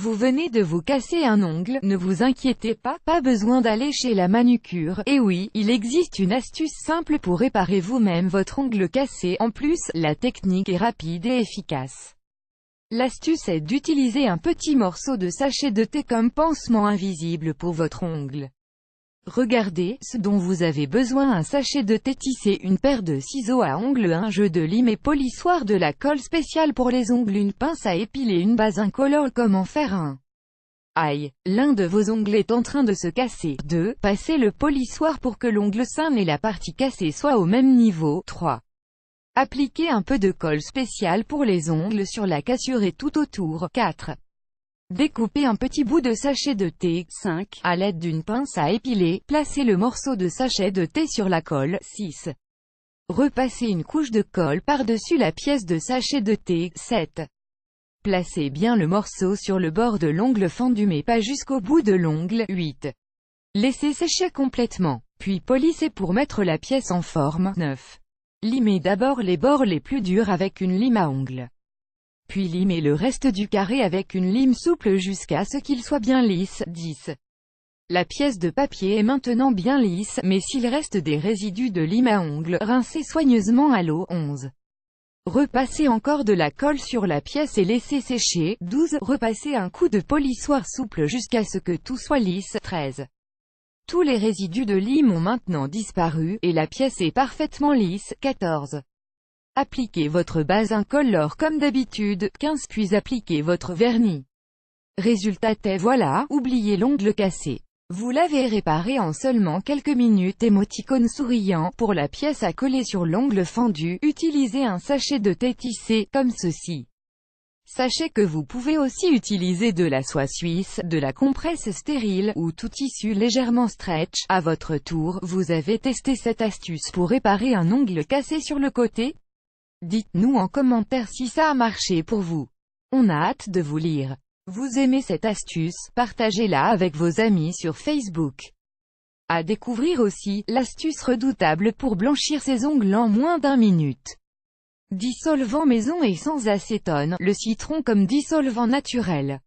Vous venez de vous casser un ongle, ne vous inquiétez pas, pas besoin d'aller chez la manucure. Et oui, il existe une astuce simple pour réparer vous-même votre ongle cassé. En plus, la technique est rapide et efficace. L'astuce est d'utiliser un petit morceau de sachet de thé comme pansement invisible pour votre ongle. Regardez, ce dont vous avez besoin: un sachet de thé tissé, une paire de ciseaux à ongles, un jeu de lime et polissoir, de la colle spéciale pour les ongles, une pince à épiler, une base incolore. Comment faire un Aïe, l'un de vos ongles est en train de se casser. 2. Passez le polissoir pour que l'ongle sain et la partie cassée soient au même niveau. 3. Appliquez un peu de colle spéciale pour les ongles sur la cassure et tout autour. 4. Découpez un petit bout de sachet de thé. 5. À l'aide d'une pince à épiler, placez le morceau de sachet de thé sur la colle. 6. Repassez une couche de colle par-dessus la pièce de sachet de thé. 7. Placez bien le morceau sur le bord de l'ongle fendu mais pas jusqu'au bout de l'ongle. 8. Laissez sécher complètement, puis polissez pour mettre la pièce en forme. 9. Limez d'abord les bords les plus durs avec une lime à ongles. Puis limez le reste du carré avec une lime souple jusqu'à ce qu'il soit bien lisse. 10. La pièce de papier est maintenant bien lisse, mais s'il reste des résidus de lime à ongles, rincez soigneusement à l'eau. 11. Repassez encore de la colle sur la pièce et laissez sécher. 12. Repassez un coup de polissoir souple jusqu'à ce que tout soit lisse. 13. Tous les résidus de lime ont maintenant disparu, et la pièce est parfaitement lisse. 14. Appliquez votre base incolore comme d'habitude. 15. Puis appliquez votre vernis. Résultat est voilà, oubliez l'ongle cassé. Vous l'avez réparé en seulement quelques minutes. Émoticône souriant. Pour la pièce à coller sur l'ongle fendu, utilisez un sachet de thé tissé, comme ceci. Sachez que vous pouvez aussi utiliser de la soie suisse, de la compresse stérile, ou tout tissu légèrement stretch. À votre tour, vous avez testé cette astuce pour réparer un ongle cassé sur le côté? Dites-nous en commentaire si ça a marché pour vous. On a hâte de vous lire. Vous aimez cette astuce? Partagez-la avec vos amis sur Facebook. À découvrir aussi, l'astuce redoutable pour blanchir ses ongles en moins d'1 minute. Dissolvant maison et sans acétone, le citron comme dissolvant naturel.